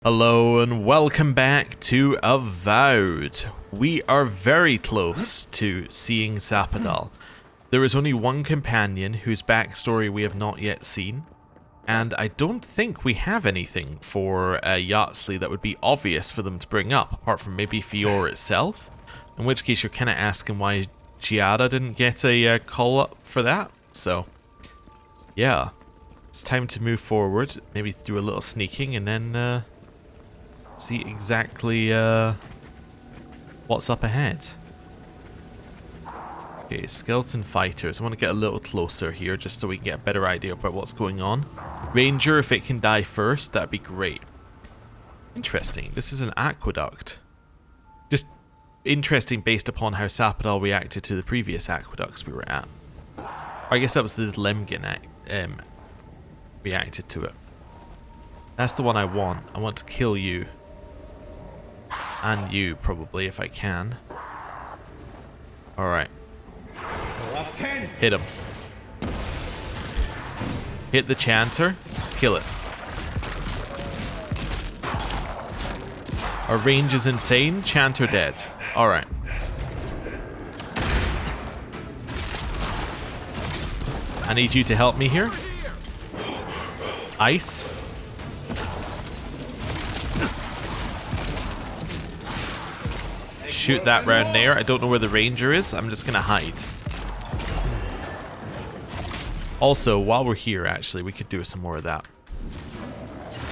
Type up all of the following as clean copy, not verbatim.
Hello and welcome back to Avowed. We are very close to seeing Zapadal. There is only one companion whose backstory we have not yet seen, and I don't think we have anything for Yahtzee that would be obvious for them to bring up, apart from maybe Eora itself, in which case you're kind of asking why Giada didn't get a call up for that. So, yeah, it's time to move forward, maybe do a little sneaking and then see exactly what's up ahead. Okay, skeleton fighters. I want to get a little closer here just so we can get a better idea about what's going on. Ranger, if it can die first, that'd be great. Interesting. This is an aqueduct. Just interesting based upon how Zapadal reacted to the previous aqueducts we were at. Or I guess that was the Lemgen reacted to it. That's the one I want. I want to kill you. And you, probably, if I can. Alright. Hit him. Hit the chanter. Kill it. Our range is insane. Chanter dead. Alright. I need you to help me here. Ice. Shoot that round there. I don't know where the ranger is. I'm just gonna hide. Also, while we're here, actually, we could do some more of that.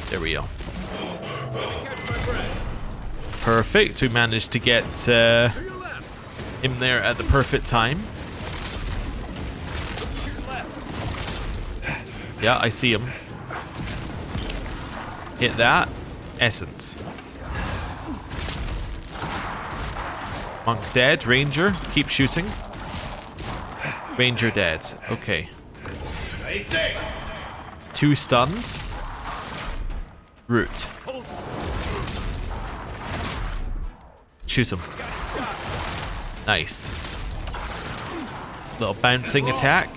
There we go. Perfect. We managed to get him there at the perfect time. Yeah, I see him. Hit that. Essence. Monk dead. Ranger, keep shooting. Ranger dead. Okay. 2 stunned. Root. Shoot him. Nice. Little bouncing attack.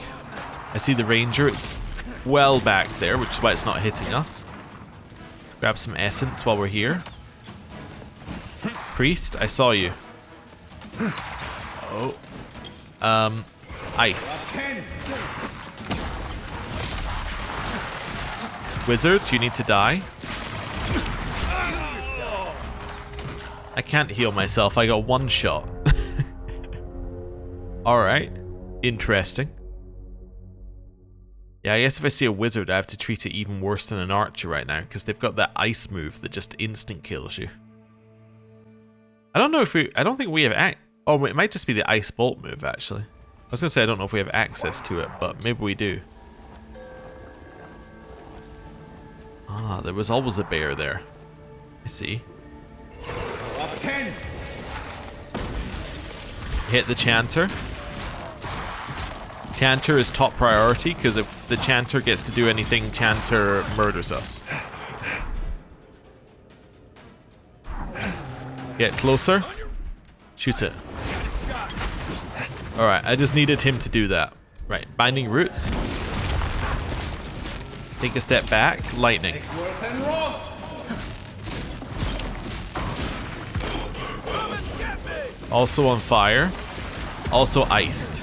I see the ranger. It's well back there, which is why it's not hitting us. Grab some essence while we're here. Priest, I saw you. Oh. Ice. Wizard, you need to die. I can't heal myself. I got 1 shot. Alright. Interesting. Yeah, I guess if I see a wizard, I have to treat it even worse than an archer right now, because they've got that ice move that just instant kills you. I don't know if I don't think we have oh, it might just be the ice bolt move, actually. I was gonna say I don't know if we have access to it, but maybe we do. Ah, there was always a bear there. I see. Hit the chanter. Chanter is top priority, because if the chanter gets to do anything, chanter murders us. Get closer. Shoot it. Alright, I just needed him to do that. Right, binding roots. Take a step back. Lightning. Also on fire. Also iced.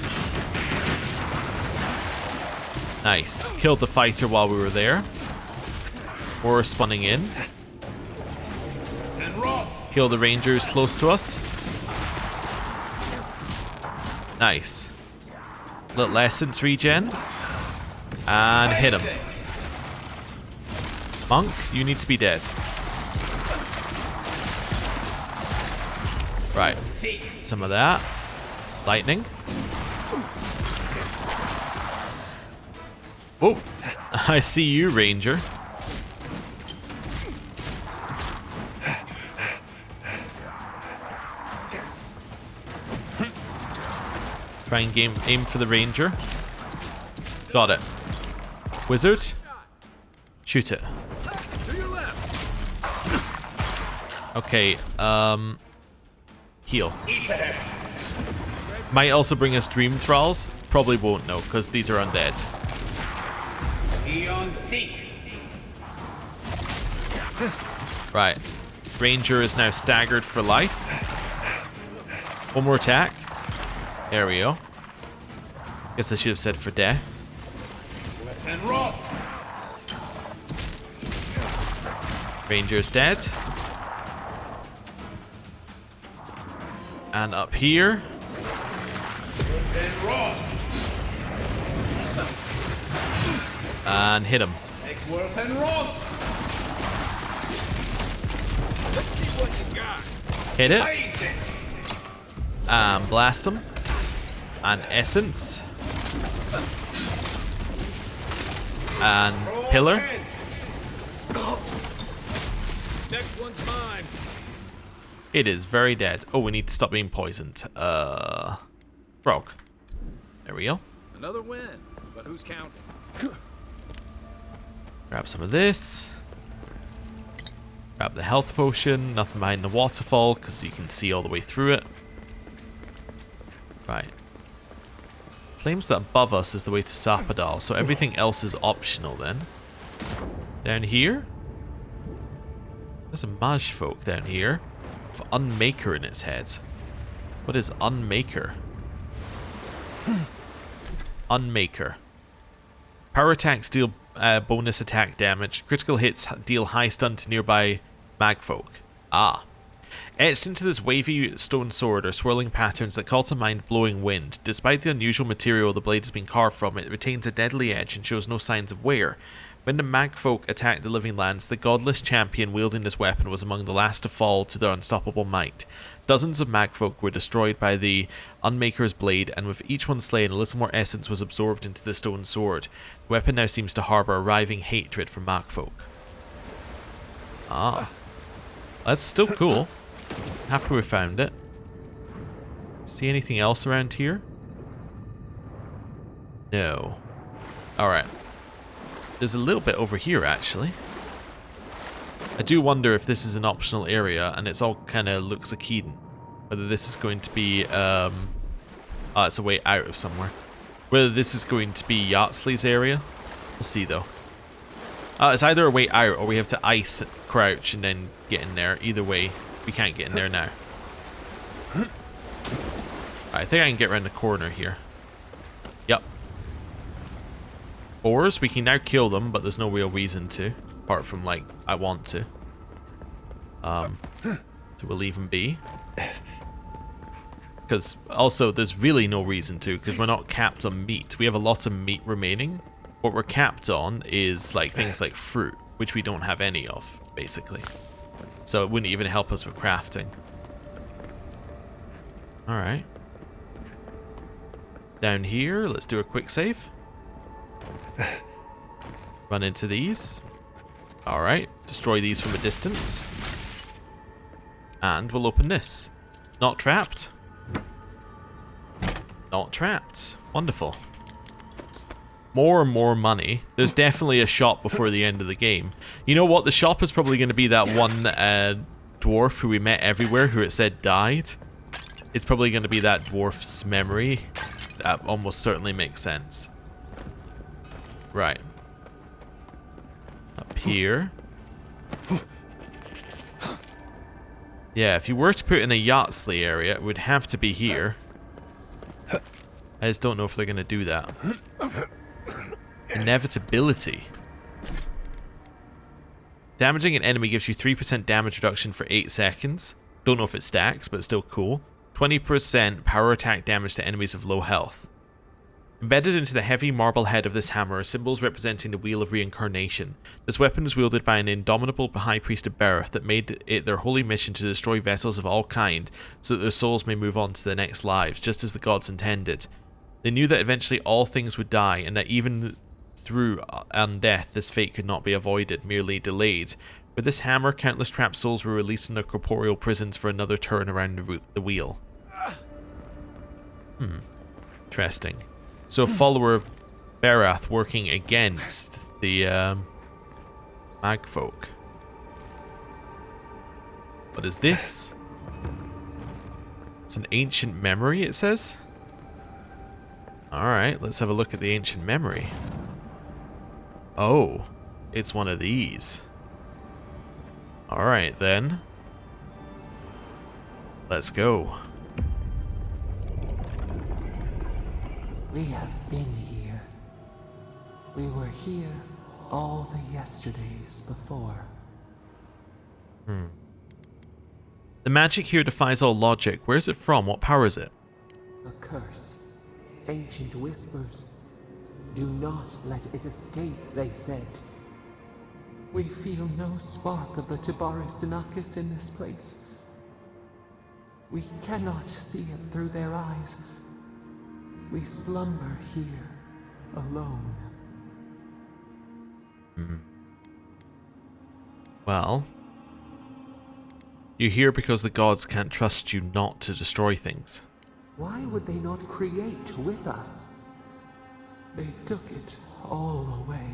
Nice. Killed the fighter while we were there. Or spawning in. Kill the rangers close to us. Nice. Little essence regen. And hit him. Monk, you need to be dead. Right. Some of that. Lightning. Oh, I see you, ranger. Try and aim for the ranger. Got it. Wizard. Shoot it. Okay, heal. Might also bring us Dream Thralls. Probably won't, no, because these are undead. Right. Ranger is now staggered for life. One more attack. There we go. Guess I should have said for death. Ranger's dead. And up here. And hit him. Hit it. And blast him. And essence. And pillar. Next one's mine. It is very dead. Oh, we need to stop being poisoned. Frog. There we go. Another win, but who's counting? Grab some of this. Grab the health potion. Nothing behind the waterfall because you can see all the way through it. Right. Claims that above us is the way to Sapadal, so everything else is optional then. Down here. There's a Maj folk down here. With Unmaker in its head. What is Unmaker? Unmaker. Power attacks deal bonus attack damage. Critical hits deal high stun to nearby magfolk. Ah. Etched into this wavy stone sword are swirling patterns that call to mind blowing wind. Despite the unusual material the blade has been carved from, it retains a deadly edge and shows no signs of wear. When the magfolk attacked the living lands, the godless champion wielding this weapon was among the last to fall to their unstoppable might. Dozens of magfolk were destroyed by the Unmaker's blade, and with each one slain, a little more essence was absorbed into the stone sword. The weapon now seems to harbour a riving hatred for magfolk. Ah. That's still cool. Happy we found it. See anything else around here? No. Alright. There's a little bit over here, actually. I do wonder if this is an optional area, and it's all kind of looks like Eden. Whether this is going to be, oh, it's a way out of somewhere. Whether this is going to be Yardsley's area. We'll see, though. It's either a way out, or we have to ice, crouch, and then get in there. Either way, we can't get in there now. I think I can get around the corner here. Yep. Boars, we can now kill them, but there's no real reason to. Apart from, like, I want to. So we'll leave them be. Because, also, there's really no reason to, because we're not capped on meat. We have a lot of meat remaining. What we're capped on is, like, things like fruit, which we don't have any of, basically. So it wouldn't even help us with crafting. Alright. Down here, let's do a quick save. Run into these. Alright, destroy these from a distance. And we'll open this. Not trapped. Not trapped. Wonderful. More and more money. There's definitely a shop before the end of the game. You know what? The shop is probably going to be that one dwarf who we met everywhere who it said died. It's probably going to be that dwarf's memory. That almost certainly makes sense. Right. Up here. Yeah, if you were to put in a Yardsley area, it would have to be here. I just don't know if they're going to do that. Inevitability. Damaging an enemy gives you 3% damage reduction for 8 seconds. Don't know if it stacks, but it's still cool. 20% power attack damage to enemies of low health. Embedded into the heavy marble head of this hammer are symbols representing the Wheel of Reincarnation. This weapon was wielded by an indomitable high priest of Berith that made it their holy mission to destroy vessels of all kind so that their souls may move on to their next lives, just as the gods intended. They knew that eventually all things would die, and that even through undeath this fate could not be avoided, merely delayed. With this hammer, countless trapped souls were released from their corporeal prisons for another turn around the wheel. Interesting. So a follower of Berath working against the magfolk. What is this? It's an ancient memory, it says. Alright, let's have a look at the ancient memory. Oh, it's one of these. Alright then. Let's go. We have been here. We were here all the yesterdays before. The magic here defies all logic. Where is it from? What power is it? A curse. Ancient whispers. Do not let it escape, they said. We feel no spark of the Tibaris Sinakis in this place. We cannot see it through their eyes. We slumber here, alone. Well, you're here because the gods can't trust you not to destroy things. Why would they not create with us? They took it all away.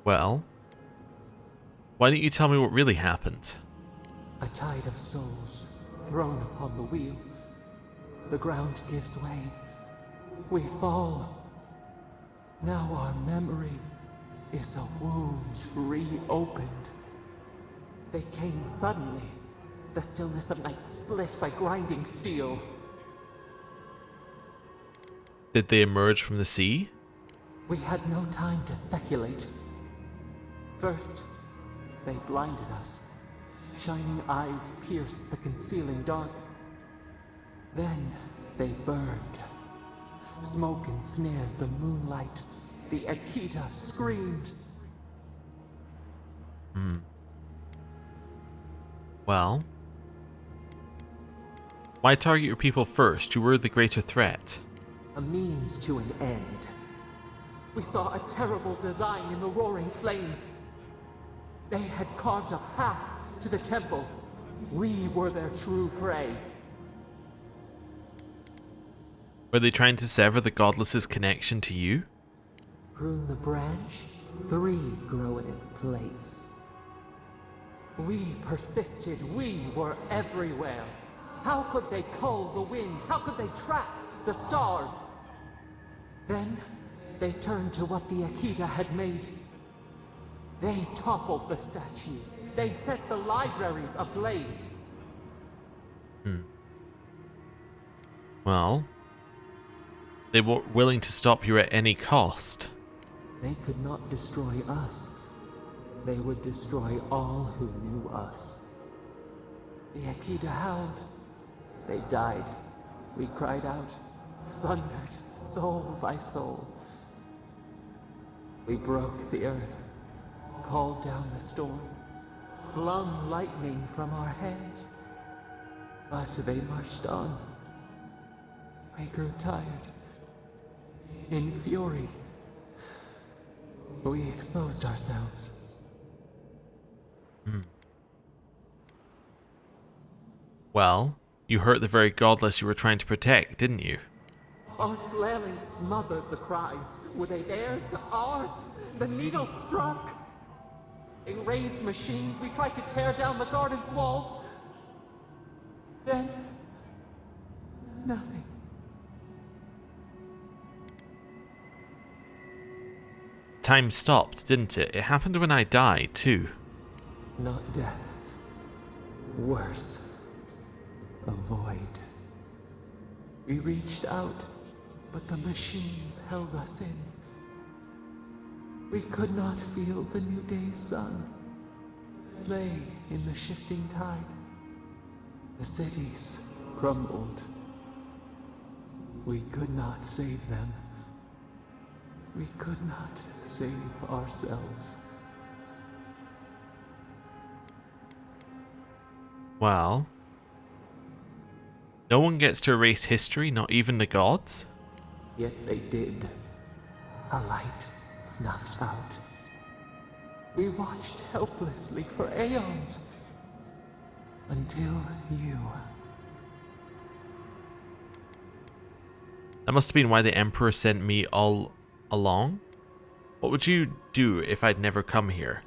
Well, why don't you tell me what really happened? A tide of souls thrown upon the wheel. The ground gives way. We fall. Now our memory is a wound reopened. They came suddenly. The stillness of night split by grinding steel. Did they emerge from the sea? We had no time to speculate. First, they blinded us. Shining eyes pierced the concealing dark. Then they burned. Smoke ensnared the moonlight. The Akita screamed. Well, why target your people first? You were the greater threat. A means to an end. We saw a terrible design in the roaring flames. They had carved a path to the temple. We were their true prey. Were they trying to sever the godless's connection to you? Prune the branch, 3 grow in its place. We persisted, we were everywhere. How could they cull the wind? How could they trap the stars? Then, they turned to what the Akita had made. They toppled the statues. They set the libraries ablaze. Well, they were willing to stop you at any cost. They could not destroy us. They would destroy all who knew us. The Akita howled. They died. We cried out, sundered soul by soul. We broke the earth, called down the storm, flung lightning from our hands. But they marched on. We grew tired. In fury, we exposed ourselves. Well, you hurt the very godless you were trying to protect, didn't you? Our flailing smothered the cries. Were they theirs? Ours? The needle struck. They raised machines. We tried to tear down the garden's walls. Then, nothing. Time stopped, didn't it? It happened when I died, too. Not death. Worse. A void. We reached out, but the machines held us in. We could not feel the new day's sun. Lay in the shifting tide. The cities crumbled. We could not save them. We could not save ourselves. Well, no one gets to erase history, not even the gods? Yet they did. A light snuffed out. We watched helplessly for aeons. Until you. That must have been why the Emperor sent me all along? What would you do if I'd never come here?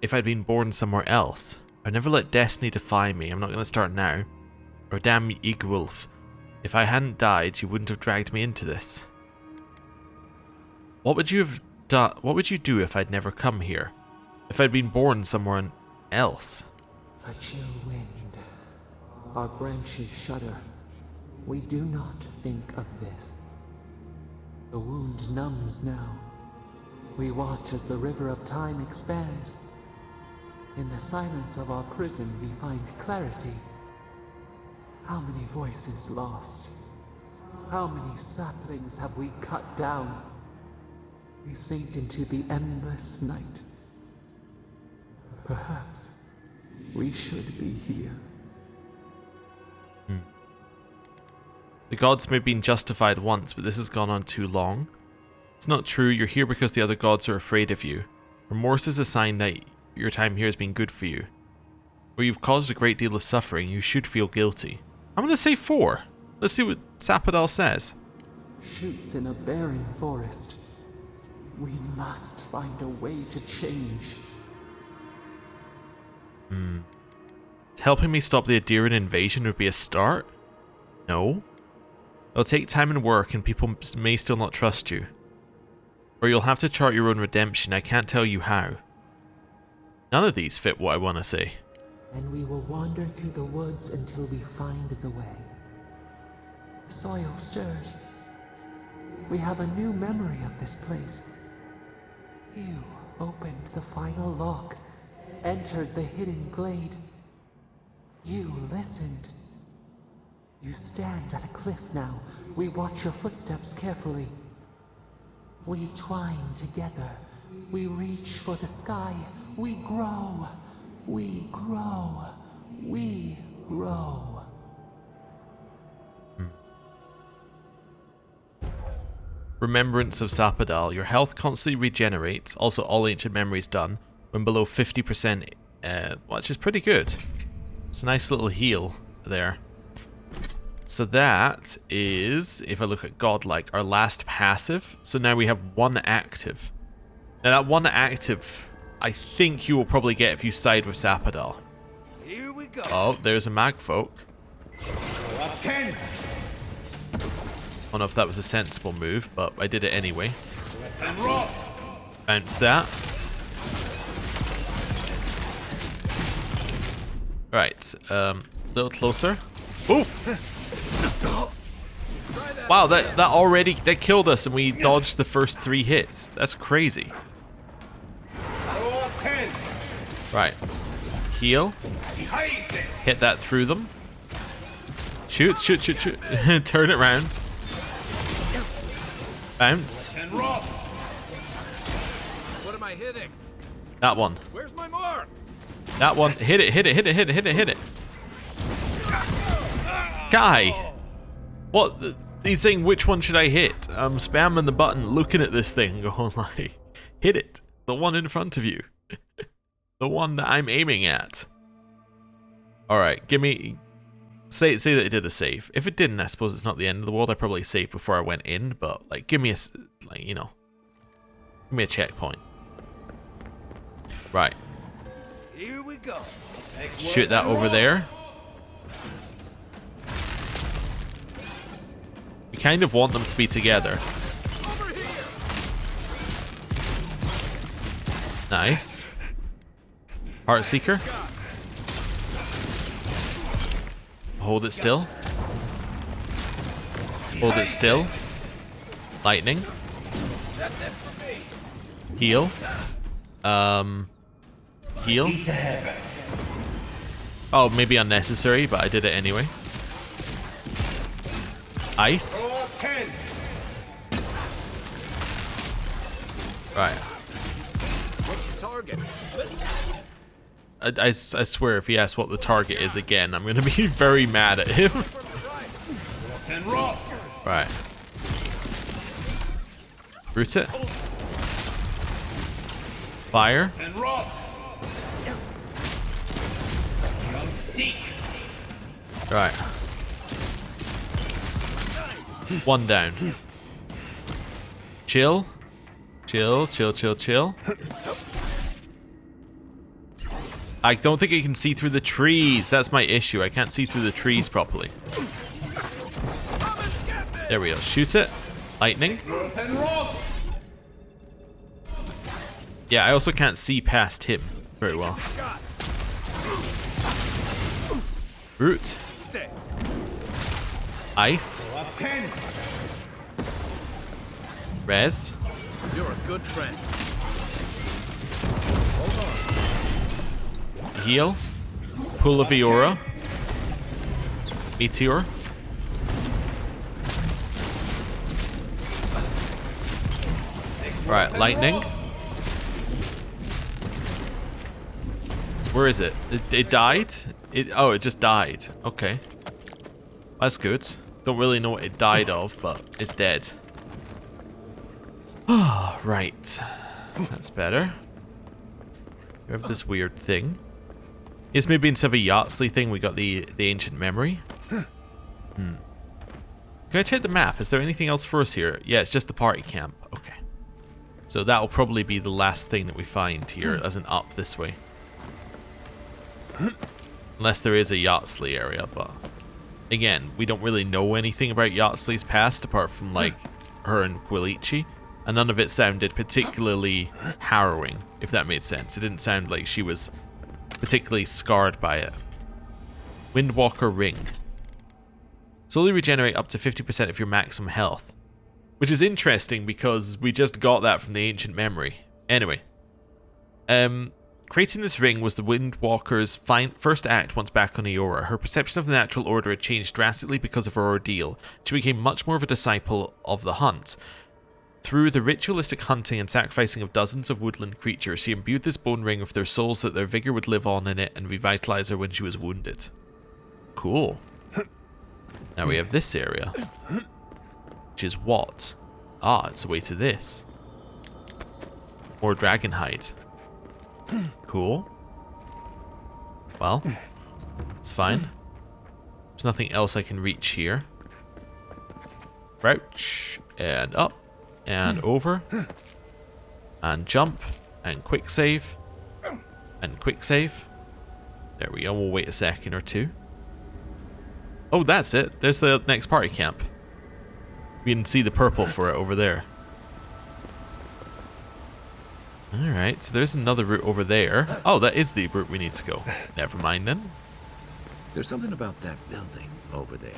If I'd been born somewhere else? I'd never let destiny defy me. I'm not going to start now. Or damn Igwulf. If I hadn't died, you wouldn't have dragged me into this. What would you have done? What would you do if I'd never come here? if I'd been born somewhere else. A chill wind. Our branches shudder. We do not think of this. The wound numbs now. We watch as the river of time expands. In the silence of our prison, we find clarity. How many voices lost? How many saplings have we cut down? We sink into the endless night. Perhaps we should be here. The gods may have been justified once, but this has gone on too long. It's not true. You're here because the other gods are afraid of you. Remorse is a sign that your time here has been good for you. Where you've caused a great deal of suffering, you should feel guilty. I'm going to say 4. Let's see what Sapodal says. Shoots in a barren forest. We must find a way to change. Helping me stop the Adirian invasion would be a start? No. It'll take time and work, and people may still not trust you. Or you'll have to chart your own redemption. I can't tell you how. None of these fit what I want to say. And we will wander through the woods until we find the way. The soil stirs. We have a new memory of this place. You opened the final lock, entered the hidden glade. You listened. You stand at a cliff now. We watch your footsteps carefully. We twine together. We reach for the sky. We grow. We grow. We grow. Remembrance of Sapodal. Your health constantly regenerates. Also, all ancient memories done when below 50%, which is pretty good. It's a nice little heal there. So that is, if I look at Godlike, our last passive. So now we have 1 active. Now that 1 active, I think you will probably get if you side with Sapodal. Here we go. Oh, there's a Magfolk. 10. I don't know if that was a sensible move, but I did it anyway. Bounce that. Right, a little closer. Oh! Wow, that already killed us, and we dodged the first 3 hits. That's crazy. Right, heal. Hit that through them. Shoot, shoot, shoot, shoot. Turn it around. Bounce. What am I hitting? That one. Where's my mark? That one. Hit it, hit it, hit it, hit it, hit it, hit it. Guy! What? He's saying which one should I hit? I'm spamming the button, looking at this thing, going like, hit it. The one in front of you. The one that I'm aiming at. Alright, give me... Say that it did a save. If it didn't, I suppose it's not the end of the world. I probably saved before I went in, but like, give me a... like, you know. Give me a checkpoint. Right. Here we go. Shoot that over there. We kind of want them to be together. Over here. Nice. Heartseeker. Hold it still. Hold it still. Lightning. That's it for me. Heal. Heal. Oh, maybe unnecessary, but I did it anyway. Ice. Right. What's the target? I swear, if he asks what the target is again, I'm going to be very mad at him. Right. Root it. Fire. Right. 1 down. Chill. Chill, chill, chill, chill. I don't think I can see through the trees. That's my issue. I can't see through the trees properly. There we go. Shoot it. Lightning. Yeah, I also can't see past him very well. Shot. Brute. Stay. Ice. Res. You're a good friend. Hold on. Heal. Pool of Eora. Meteor. Right, lightning. Where is it? It died? Oh, it just died. Okay. That's good. Don't really know what it died of, but it's dead. Ah, right. That's better. We have this weird thing. Yes, maybe instead of a Yardsley thing, we got the ancient memory. Can I check the map? Is there anything else for us here? Yeah, it's just the party camp. Okay. So that'll probably be the last thing that we find here as an up this way. Unless there is a Yardsley area, but again, we don't really know anything about Yardsley's past apart from like her and Quilichi, and none of it sounded particularly harrowing, if that made sense. It didn't sound like she was particularly scarred by it. Windwalker Ring. Slowly regenerate up to 50% of your maximum health. Which is interesting because we just got that from the ancient memory. Anyway. Creating this ring was the Windwalker's first act once back on Eora. Her perception of the natural order had changed drastically because of her ordeal. She became much more of a disciple of the hunt. Through the ritualistic hunting and sacrificing of dozens of woodland creatures, she imbued this bone ring with their souls so that their vigor would live on in it and revitalize her when she was wounded. Cool. Now we have this area. Which is what? Ah, it's a way to this. More dragon hide. Cool. Well, it's fine. There's nothing else I can reach here. Crouch, and up, and over, and jump, and quick save, and quick save. There we go, we'll wait a second or two. Oh, that's it. There's the next party camp. We can see the purple for it over there. Alright, so there's another route over there. Oh, that is the route we need to go. Never mind then. There's something about that building over there.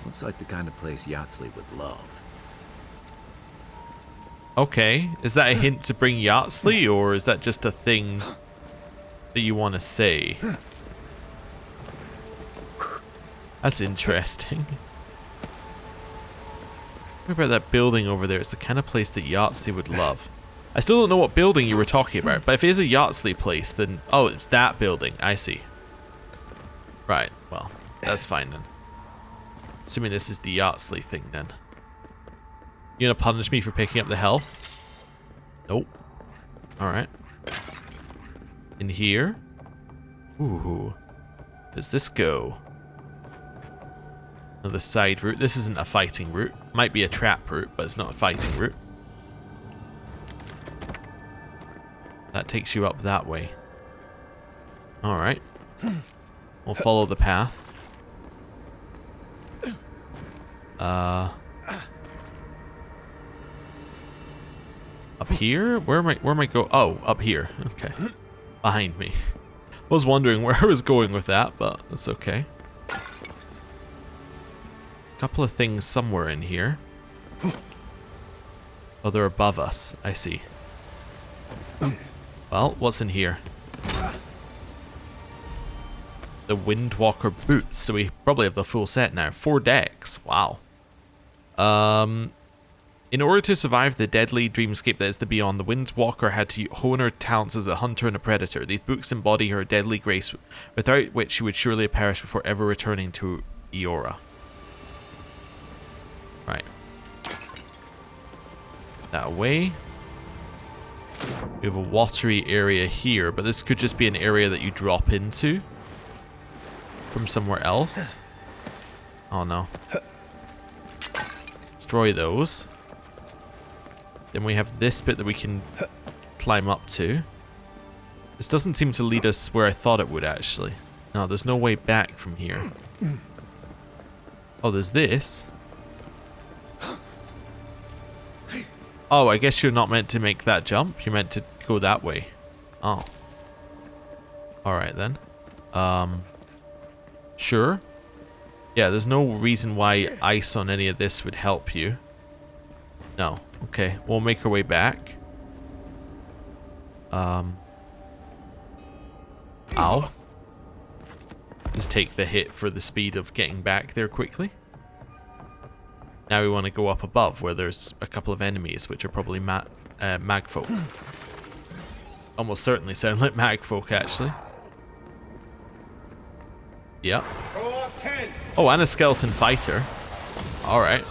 Looks like the kind of place Yardsley would love. Okay, is that a hint to bring Yardsley, or is that just a thing that you want to say? That's interesting. What about that building over there? It's the kind of place that Yardsley would love. I still don't know what building you were talking about, but if it is a Yardsley place, then... Oh, it's that building. I see. Right, well, that's fine then. Assuming this is the Yardsley thing then. You gonna punish me for picking up the health? Nope. Alright. In here? Ooh. Does this go? Another side route. This isn't a fighting route. Might be a trap route, but it's not a fighting route. That takes you up that way. Alright. We'll follow the path. Up here? Where am I go? Oh, up here. Okay. Behind me. I was wondering where I was going with that, but that's okay. Couple of things somewhere in here. Oh, they're above us. I see. Well, what's in here? The Windwalker boots. So we probably have the full set now. 4 decks. Wow. In order to survive the deadly dreamscape that is the Beyond, the Windwalker had to hone her talents as a hunter and a predator. These books embody her deadly grace, without which she would surely perish before ever returning to Eora. Right. That away. We have a watery area here, but this could just be an area that you drop into from somewhere else. Oh no. Destroy those. Then we have this bit that we can climb up to. This doesn't seem to lead us where I thought it would, actually. No, there's no way back from here. Oh, there's this. Oh, I guess you're not meant to make that jump. You're meant to go that way. Oh. Alright then. Sure. Yeah, there's no reason why ice on any of this would help you. No. Okay, we'll make our way back. Ow. Just take the hit for the speed of getting back there quickly. Now we want to go up above where there's a couple of enemies, which are probably magfolk. Almost certainly sound like magfolk, actually. Yep. Oh, and a skeleton fighter. Alright.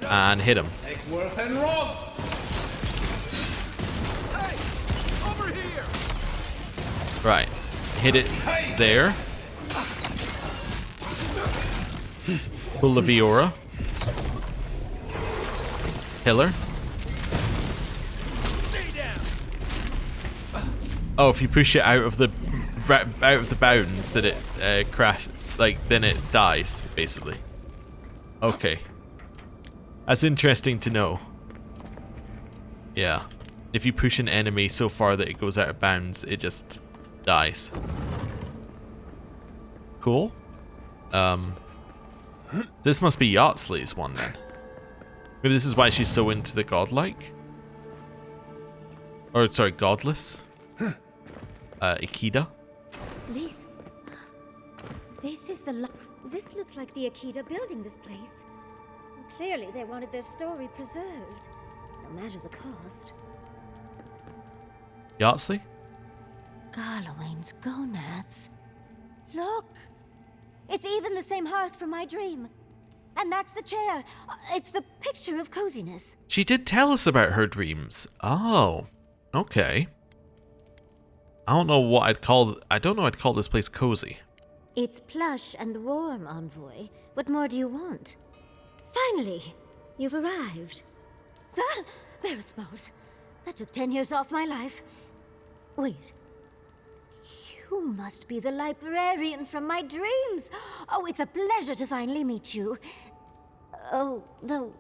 And hit him. Right. Hit it there. Full of Eora. Killer. Oh, if you push it out of the bounds, that it crash, like then it dies, basically. Okay. That's interesting to know. Yeah. If you push an enemy so far that it goes out of bounds, it just dies. Cool. This must be Yahtzlee's one then. Maybe this is why she's so into the godlike. Or, sorry, godless. Ikeda. This looks like the Ikeda building this place. Clearly they wanted their story preserved, no matter the cost. Yahtzlee? Garlawain's gonads. Look! It's even the same hearth from my dream. And that's the chair. It's the picture of coziness. She did tell us about her dreams. Oh, okay. I don't know I'd call this place cozy. It's plush and warm, Envoy. What more do you want? Finally, you've arrived. Ah, there it smells. That took 10 years off my life. Wait. You must be the librarian from my dreams. Oh, it's a pleasure to finally meet you. Oh, though,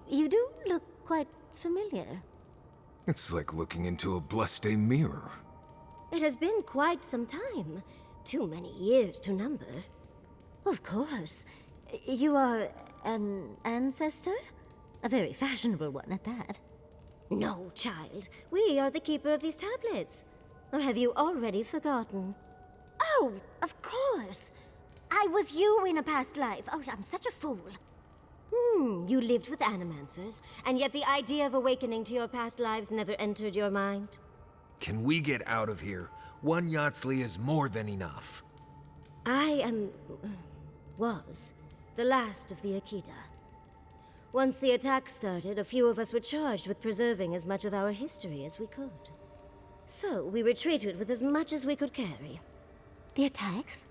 you do look quite familiar. It's like looking into a blood-stained mirror. It has been quite some time. Too many years to number. Of course. You are an ancestor? A very fashionable one at that. No, child. We are the keeper of these tablets. Or have you already forgotten? Oh, of course. I was you in a past life. Oh, I'm such a fool. You lived with animancers, and yet the idea of awakening to your past lives never entered your mind. Can we get out of here? One Yahtzlee is more than enough. Was the last of the Ikeda. Once the attack started, a few of us were charged with preserving as much of our history as we could. So we retreated with as much as we could carry. The attacks?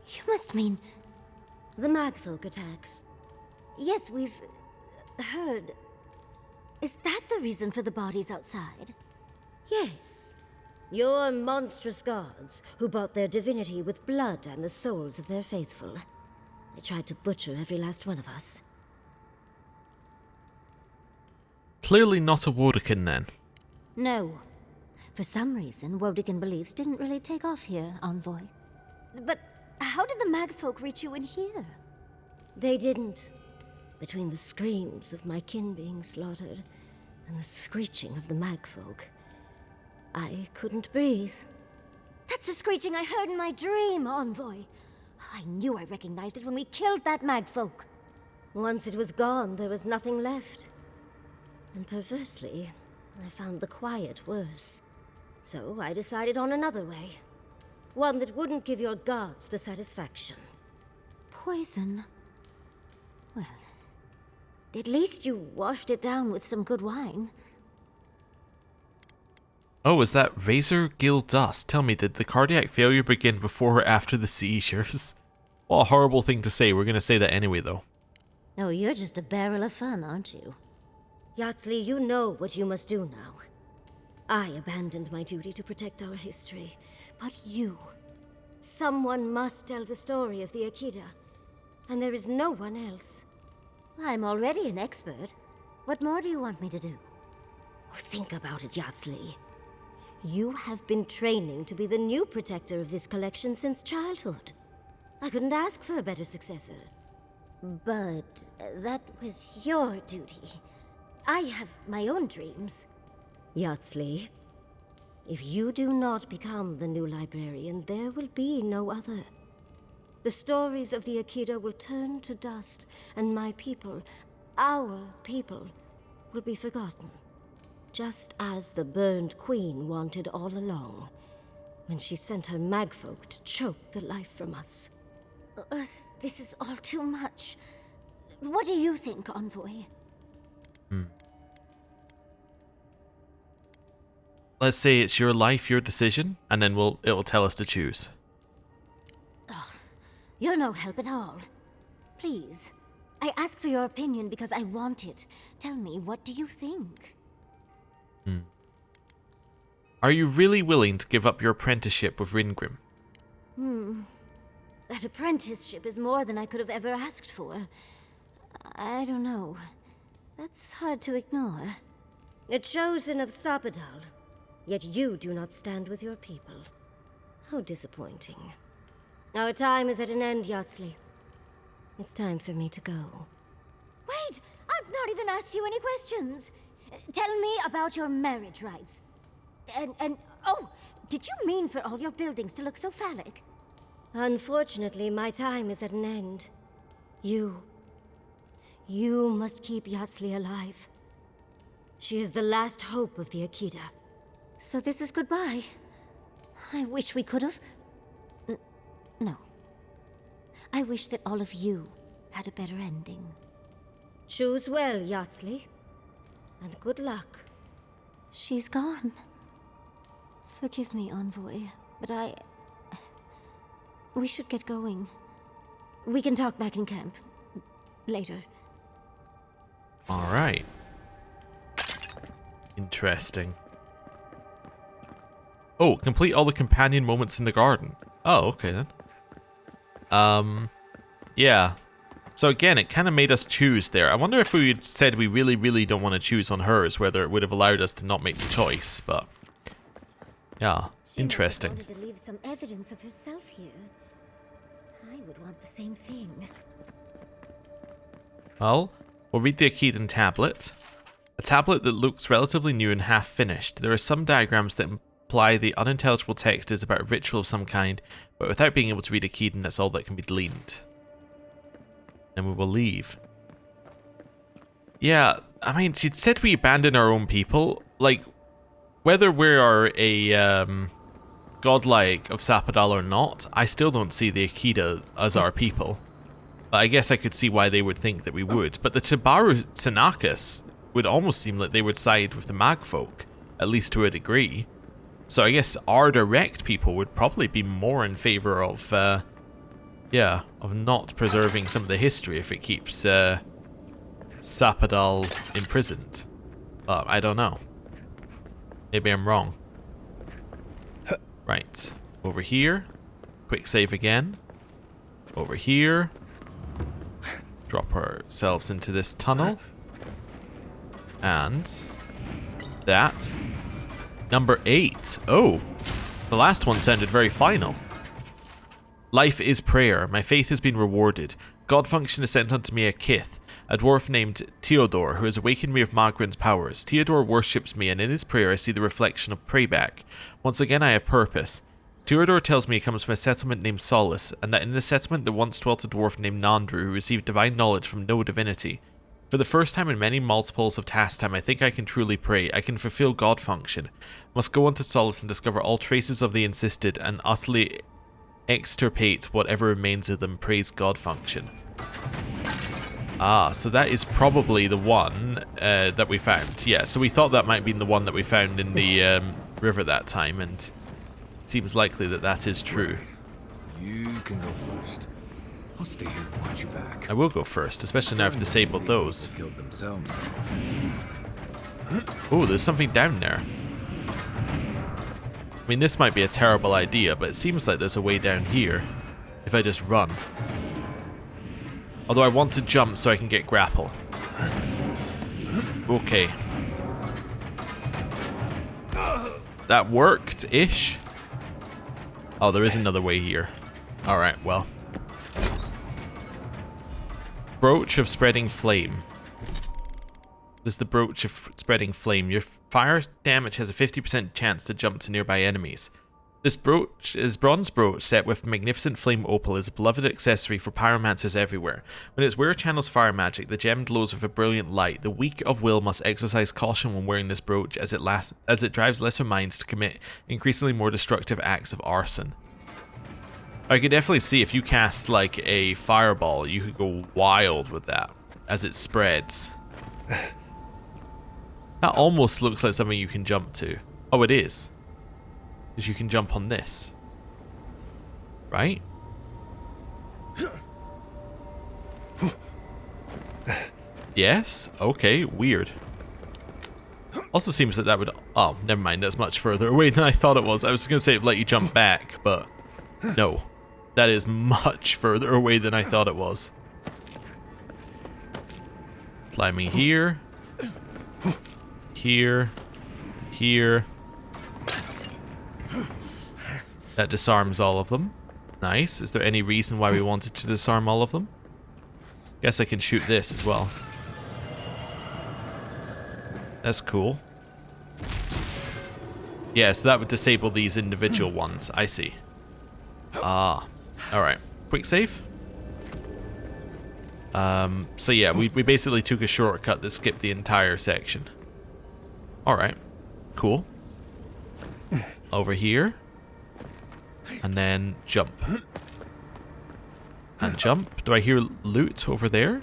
You must mean... the Magfolk attacks. Yes, we've... heard... Is that the reason for the bodies outside? Yes. Your monstrous gods, who bought their divinity with blood and the souls of their faithful. They tried to butcher every last one of us. Clearly not a Wodekin then. No. For some reason, Wodekin beliefs didn't really take off here, Envoy. But how did the Magfolk reach you in here? They didn't. Between the screams of my kin being slaughtered and the screeching of the Magfolk, I couldn't breathe. That's the screeching I heard in my dream, Envoy. I knew I recognized it when we killed that Magfolk. Once it was gone, there was nothing left. And perversely, I found the quiet worse. So I decided on another way. One that wouldn't give your gods the satisfaction. Poison? Well, at least you washed it down with some good wine. Oh, is that Razor Gill Dust? Tell me, did the cardiac failure begin before or after the seizures? What a horrible thing to say. We're going to say that anyway, though. Oh, you're just a barrel of fun, aren't you? Yahtzlee, you know what you must do now. I abandoned my duty to protect our history, but you... someone must tell the story of the Ikeda, and there is no one else. I'm already an expert. What more do you want me to do? Think about it, Yatsley. You have been training to be the new protector of this collection since childhood. I couldn't ask for a better successor. But that was your duty. I have my own dreams. Yatsley, if you do not become the new librarian, there will be no other. The stories of the Akita will turn to dust, and my people, our people, will be forgotten. Just as the burned queen wanted all along, when she sent her magfolk to choke the life from us. This is all too much. What do you think, Envoy? Let's say it's your life, your decision, and then it'll tell us to choose. You're no help at all. Please, I ask for your opinion because I want it. Tell me, what do you think? Are you really willing to give up your apprenticeship with Ringrim? That apprenticeship is more than I could have ever asked for. I don't know. That's hard to ignore. A chosen of Sapadal, yet you do not stand with your people. How disappointing. Our time is at an end, Yatsley. It's time for me to go. Wait! I've not even asked you any questions! Tell me about your marriage rights. Oh, did you mean for all your buildings to look so phallic? Unfortunately, my time is at an end. You must keep Yatsley alive. She is the last hope of the Akita. So this is goodbye. I wish we could have... No. I wish that all of you had a better ending. Choose well, Yatsley. And good luck. She's gone. Forgive me, Envoy, but we should get going. We can talk back in camp. Later. Alright. Interesting. Oh, complete all the companion moments in the garden. Oh, okay then. Yeah. So again, it kind of made us choose there. I wonder if we had said we really, really don't want to choose on hers, whether it would have allowed us to not make the choice, but... Yeah, interesting. She wanted to leave some evidence of herself here. I would want the same thing. Well, we'll read the Akitan tablet. A tablet that looks relatively new and half finished. There are some diagrams that imply the unintelligible text is about a ritual of some kind, but without being able to read Akitan, that's all that can be gleaned. And we will leave. Yeah, I mean, she said we abandon our own people. Like, whether we are a godlike of Sapadal or not, I still don't see the Akita as our people. But I guess I could see why they would think that we would. But the Tabaru Sanakas would almost seem like they would side with the Magfolk, at least to a degree. So I guess our direct people would probably be more in favor of, yeah, of not preserving some of the history if it keeps Sapadal imprisoned. But I don't know. Maybe I'm wrong. Right. Over here. Quick save again. Over here. Drop ourselves into this tunnel. And that. Number 8. Oh. The last one sounded very final. Life is prayer. My faith has been rewarded. God function has sent unto me a kith, a dwarf named Theodore, who has awakened me of Magrin's powers. Theodore worships me, and in his prayer I see the reflection of Prayback. Once again I have purpose. Theodore tells me he comes from a settlement named Solace, and that in the settlement there once dwelt a dwarf named Nandru, who received divine knowledge from no divinity. For the first time in many multiples of task time, I think I can truly pray. I can fulfill God function. Must go on to Solace and discover all traces of the insisted, and utterly extirpate whatever remains of them. Praise God function. Ah, so that is probably the one that we found. Yeah, so we thought that might be the one that we found in the river that time, and it seems likely that that is true. You can go first. I'll stay here and watch you back. I will go first, especially now I've disabled those. Killed themselves. Oh, there's something down there. I mean, this might be a terrible idea, but it seems like there's a way down here if I just run. Although I want to jump so I can get grapple. Okay. That worked-ish. Oh, there is another way here. Alright, well. Brooch of Spreading Flame. This is the Brooch of Spreading Flame. Your fire damage has a 50% chance to jump to nearby enemies. This brooch is bronze brooch set with magnificent flame opal is a beloved accessory for pyromancers everywhere. When its wearer channels fire magic, the gem glows with a brilliant light. The weak of will must exercise caution when wearing this brooch as it drives lesser minds to commit increasingly more destructive acts of arson. I could definitely see if you cast like a fireball, you could go wild with that as it spreads. That almost looks like something you can jump to. Oh, it is. Because you can jump on this. Right? Yes? Okay, weird. Also seems that that would... Oh, never mind, that's much further away than I thought it was. I was going to say it'd let you jump back, but no. That is much further away than I thought it was. Climbing here. Here. Here. That disarms all of them. Nice. Is there any reason why we wanted to disarm all of them? Guess I can shoot this as well. That's cool. Yeah, so that would disable these individual ones. I see. Ah. Alright. Quick save. So yeah, we basically took a shortcut that skipped the entire section. Alright. Cool. Over here. And then jump. And jump. Do I hear loot over there?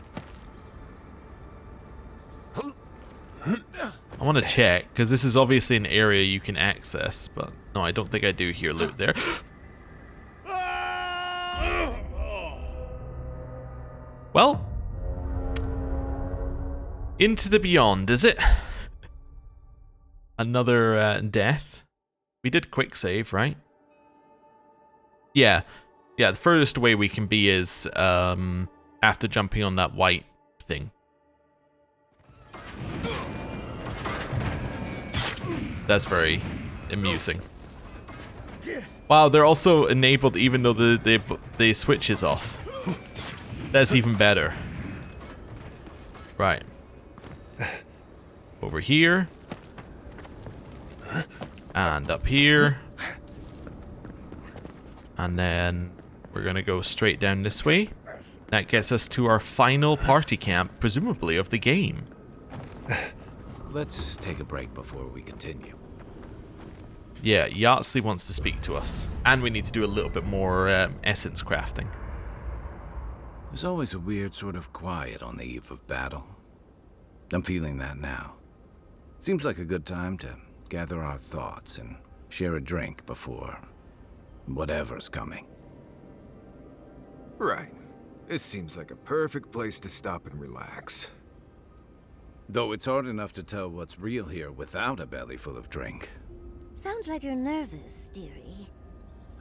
I want to check, because this is obviously an area you can access, but no, I don't think I do hear loot there. Well, into the beyond, is it? Another death. We did quick save, right? Yeah. Yeah, the furthest away we can be is after jumping on that white thing. That's very amusing. Wow, they're also enabled even though the switch is off. That's even better. Right. Over here. And up here. And then we're going to go straight down this way. That gets us to our final party camp, presumably of the game. Let's take a break before we continue. Yeah, Yahtzee wants to speak to us. And we need to do a little bit more essence crafting. There's always a weird sort of quiet on the eve of battle. I'm feeling that now. Seems like a good time to gather our thoughts and share a drink before whatever's coming. Right. This seems like a perfect place to stop and relax. Though it's hard enough to tell what's real here without a belly full of drink. Sounds like you're nervous, dearie.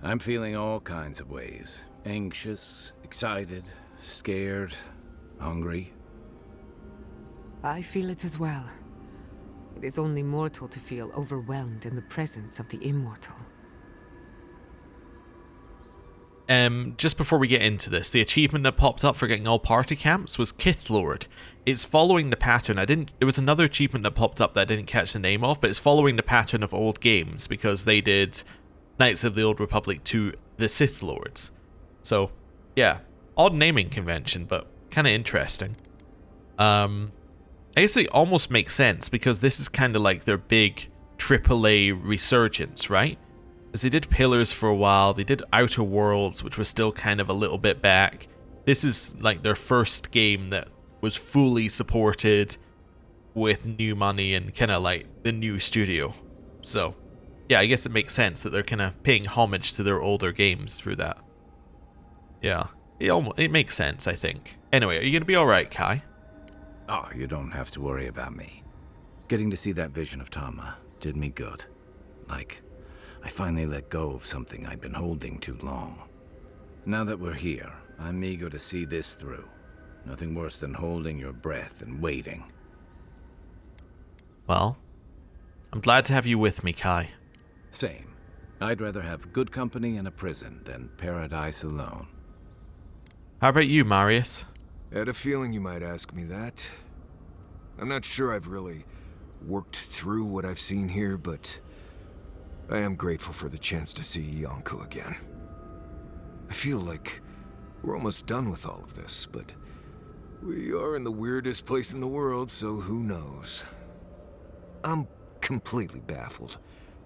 I'm feeling all kinds of ways. Anxious, excited, scared, hungry. I feel it as well. It is only mortal to feel overwhelmed in the presence of the immortal. Just before we get into this, the achievement that popped up for getting all party camps was Kithlord. It's following the pattern. There was another achievement that popped up that I didn't catch the name of, but it's following the pattern of old games because they did Knights of the Old Republic to the Sith Lords. So, yeah, odd naming convention, but kind of interesting. I guess it almost makes sense because this is kind of like their big AAA resurgence, right? As they did Pillars for a while, they did Outer Worlds, which was still kind of a little bit back. This is like their first game that was fully supported with new money and kind of like the new studio. So, yeah, I guess it makes sense that they're kind of paying homage to their older games through that. Yeah, it makes sense, I think. Anyway, are you going to be alright, Kai? Oh, you don't have to worry about me. Getting to see that vision of Tama did me good. Like, I finally let go of something I'd been holding too long. Now that we're here, I'm eager to see this through. Nothing worse than holding your breath and waiting. Well, I'm glad to have you with me, Kai. Same. I'd rather have good company in a prison than paradise alone. How about you, Marius? I had a feeling you might ask me that. I'm not sure I've really worked through what I've seen here, but I am grateful for the chance to see Yonko again. I feel like we're almost done with all of this, but we are in the weirdest place in the world, so who knows? I'm completely baffled.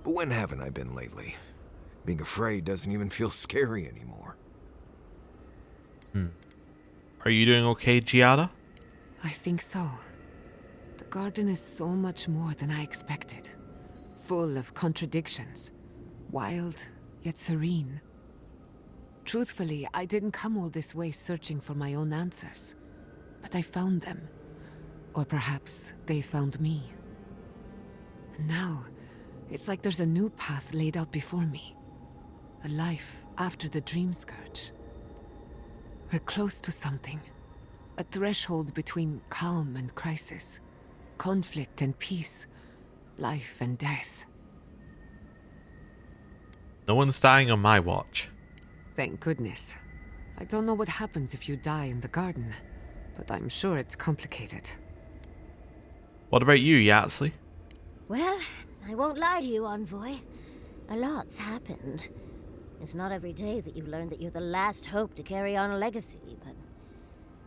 But when haven't I been lately? Being afraid doesn't even feel scary anymore. Are you doing okay, Giada? I think so. The garden is so much more than I expected. Full of contradictions. Wild, yet serene. Truthfully, I didn't come all this way searching for my own answers. But I found them. Or perhaps they found me. And now, it's like there's a new path laid out before me. A life after the dream scourge. We're close to something. A threshold between calm and crisis. Conflict and peace. Life and death. No one's dying on my watch. Thank goodness. I don't know what happens if you die in the garden, but I'm sure it's complicated. What about you, Yatsley? Well, I won't lie to you, Envoy. A lot's happened. It's not every day that you learn that you're the last hope to carry on a legacy, but...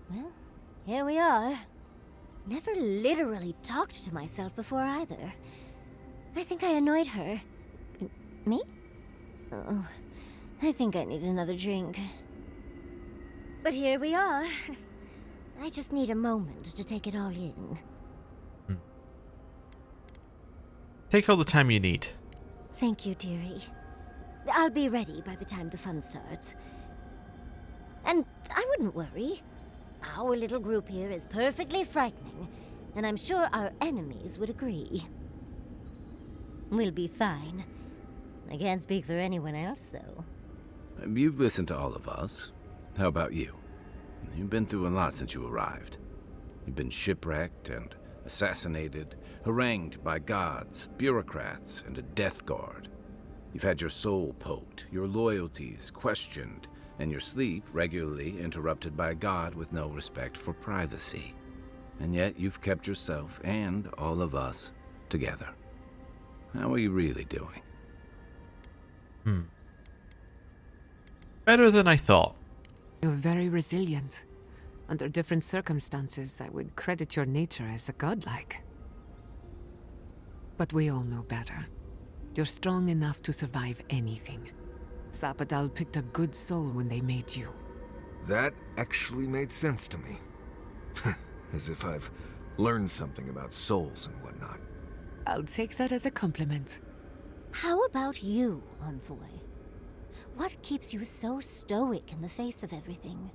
well, here we are. Never literally talked to myself before either. I think I annoyed her. Me? Oh, I think I need another drink. But here we are. I just need a moment to take it all in. Take all the time you need. Thank you, dearie. I'll be ready by the time the fun starts. And I wouldn't worry. Our little group here is perfectly frightening, and I'm sure our enemies would agree. We'll be fine. I can't speak for anyone else, though. You've listened to all of us. How about you? You've been through a lot since you arrived. You've been shipwrecked and assassinated, harangued by gods, bureaucrats, and a death guard. You've had your soul poked, your loyalties questioned, and your sleep regularly interrupted by a god with no respect for privacy. And yet you've kept yourself and all of us together. How are you really doing? Better than I thought. You're very resilient. Under different circumstances, I would credit your nature as a godlike. But we all know better. You're strong enough to survive anything. Zapadal picked a good soul when they made you. That actually made sense to me. As if I've learned something about souls and whatnot. I'll take that as a compliment. How about you, Envoy? What keeps you so stoic in the face of everything?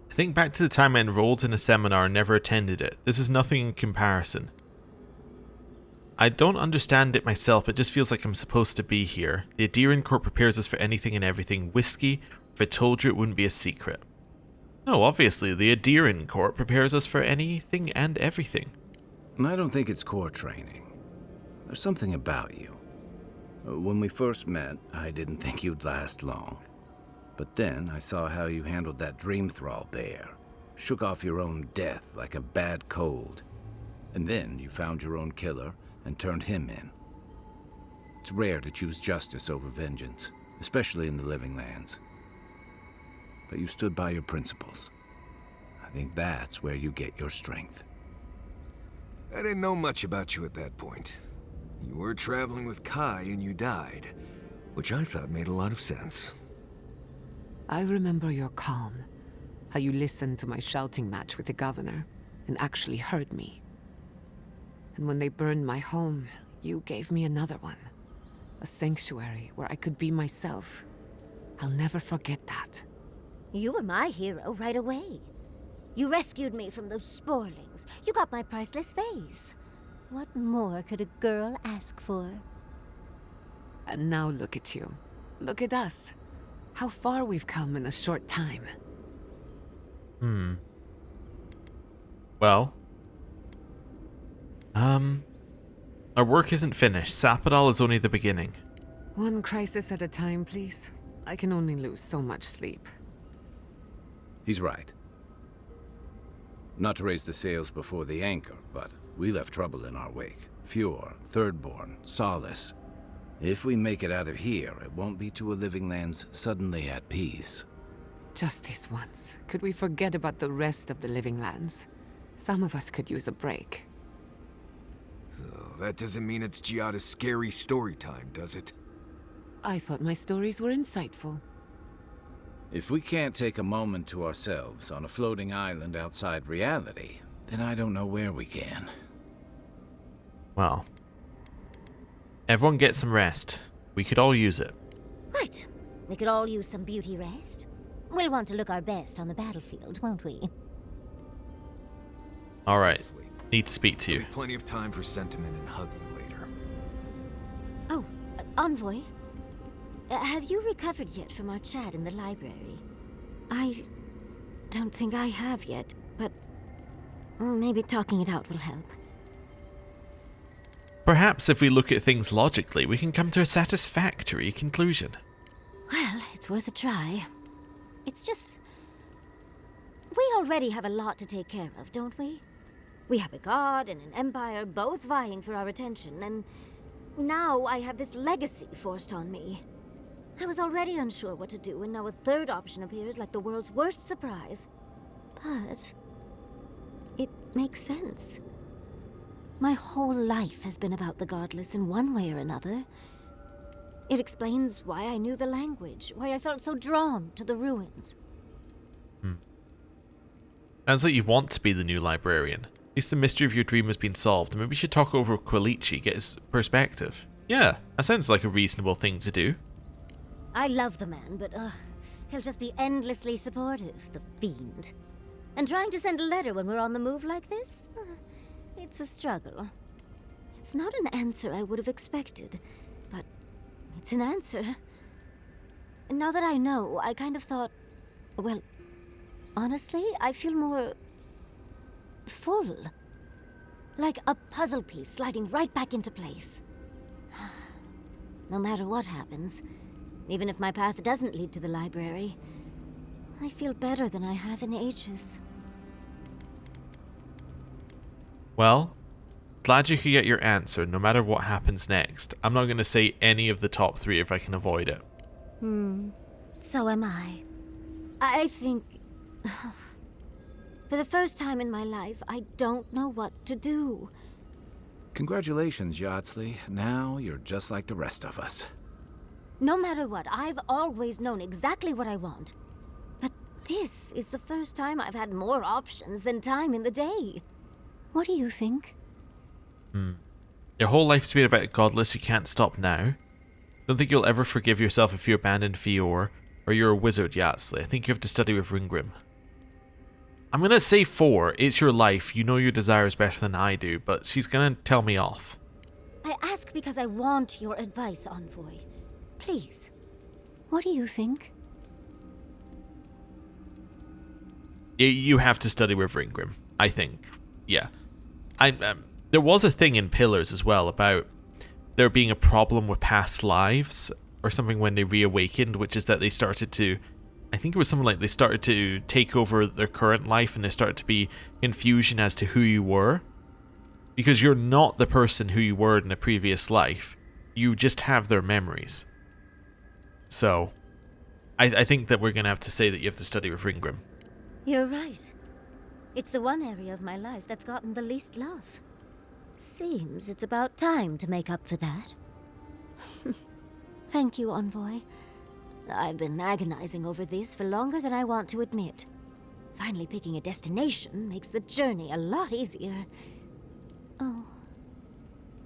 I think back to the time I enrolled in a seminar and never attended it. This is nothing in comparison. I don't understand it myself, it just feels like I'm supposed to be here. The Adirian Court prepares us for anything and everything. Whiskey, if I told you it wouldn't be a secret. No, obviously, the Adirian Court prepares us for anything and everything. I don't think it's core training. There's something about you. When we first met, I didn't think you'd last long. But then I saw how you handled that dream thrall bear. Shook off your own death like a bad cold. And then you found your own killer and turned him in. It's rare to choose justice over vengeance, especially in the living lands. But you stood by your principles. I think that's where you get your strength. I didn't know much about you at that point. You were traveling with Kai and you died, which I thought made a lot of sense. I remember your calm. How you listened to my shouting match with the governor and actually heard me. And when they burned my home, you gave me another one. A sanctuary where I could be myself. I'll never forget that. You were my hero right away. You rescued me from those sporlings. You got my priceless vase. What more could a girl ask for? And now look at you. Look at us. How far we've come in a short time. Well. Our work isn't finished. Sapodal is only the beginning. One crisis at a time, please. I can only lose so much sleep. He's right. Not to raise the sails before the anchor, but we left trouble in our wake. Fjord, Thirdborn, Solace. If we make it out of here, it won't be to a living lands suddenly at peace. Just this once. Could we forget about the rest of the living lands? Some of us could use a break. Oh, that doesn't mean it's Giada's scary story time, does it? I thought my stories were insightful. If we can't take a moment to ourselves on a floating island outside reality, then I don't know where we can. Well, everyone get some rest. We could all use it. Right. We could all use some beauty rest. We'll want to look our best on the battlefield, won't we? All right. Sleep. Need to speak to you. There'll be plenty of time for sentiment and hugging later. Oh, Envoy. Have you recovered yet from our chat in the library? I don't think I have yet, but maybe talking it out will help. Perhaps if we look at things logically, we can come to a satisfactory conclusion. Well, it's worth a try. It's just... we already have a lot to take care of, don't we? We have a god and an empire both vying for our attention, and now I have this legacy forced on me. I was already unsure what to do, and now a third option appears like the world's worst surprise. But it makes sense. My whole life has been about the godless in one way or another. It explains why I knew the language, why I felt so drawn to the ruins. Sounds like you want to be the new librarian. At least the mystery of your dream has been solved, and maybe you should talk over with Quilici, get his perspective. Yeah, that sounds like a reasonable thing to do. I love the man, but he'll just be endlessly supportive, the fiend. And trying to send a letter when we're on the move like this? It's a struggle. It's not an answer I would have expected, but it's an answer. And now that I know, I kind of thought, well, honestly, I feel more full. Like a puzzle piece sliding right back into place. No matter what happens, even if my path doesn't lead to the library, I feel better than I have in ages. Well, glad you could get your answer no matter what happens next. I'm not going to say any of the top 3 if I can avoid it. So am I. I think... for the first time in my life, I don't know what to do. Congratulations, Yardsley. Now you're just like the rest of us. No matter what, I've always known exactly what I want. But this is the first time I've had more options than time in the day. What do you think? Your whole life's been about godless, you can't stop now. Don't think you'll ever forgive yourself if you abandon Fior, or you're a wizard, Yardsley. I think you have to study with Ringgrim. I'm gonna say 4. It's your life. You know your desires better than I do, but she's gonna tell me off. I ask because I want your advice, Envoy. Please. What do you think? You have to study with Ringgrim, I think. Yeah. There was a thing in Pillars as well about there being a problem with past lives or something when they reawakened, which is that they started to... I think it was something like they started to take over their current life and there started to be confusion as to who you were. Because you're not the person who you were in a previous life. You just have their memories. So, I think that we're going to have to say that you have to study with Ringgrim. You're right. It's the one area of my life that's gotten the least love. Seems it's about time to make up for that. Thank you, Envoy. I've been agonizing over this for longer than I want to admit. Finally picking a destination makes the journey a lot easier. Oh,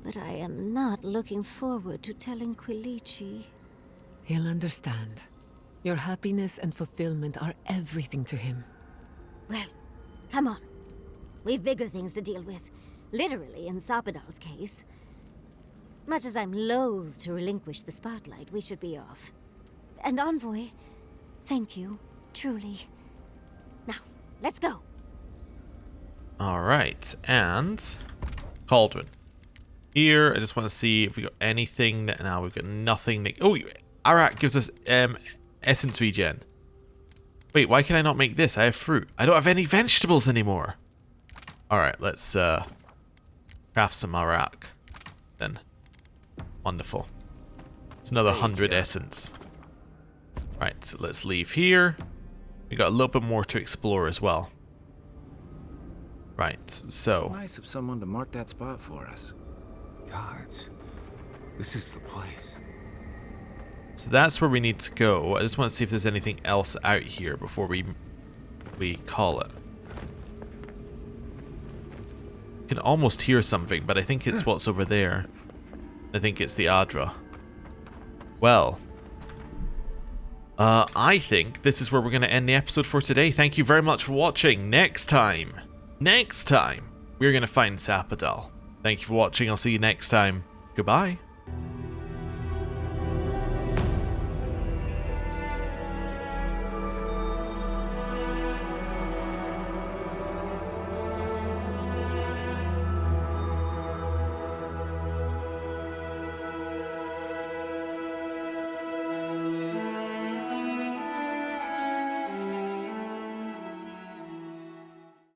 but I am not looking forward to telling Quilici. He'll understand. Your happiness and fulfillment are everything to him. Well, come on. We've bigger things to deal with. Literally, in Sapodal's case. Much as I'm loath to relinquish the spotlight, we should be off. And Envoy, thank you, truly. Now, let's go. Alright, and... Cauldron. here. I just want to see if we got anything that... No, we've got nothing that... Oh, Arak gives us essence regen. Wait, why can I not make this? I have fruit. I don't have any vegetables anymore. Alright, let's craft some Arak then. Wonderful. It's another 100 essence. Right, so let's leave here. We got a little bit more to explore as well. Right, so... Nice of someone to mark that spot for us. Gods, this is the place. So that's where we need to go. I just want to see if there's anything else out here before we call it. I can almost hear something, but I think it's what's over there. I think it's the Adra. Well, I think this is where we're going to end the episode for today. Thank you very much for watching. Next time, we're going to find Sapadal. Thank you for watching. I'll see you next time. Goodbye.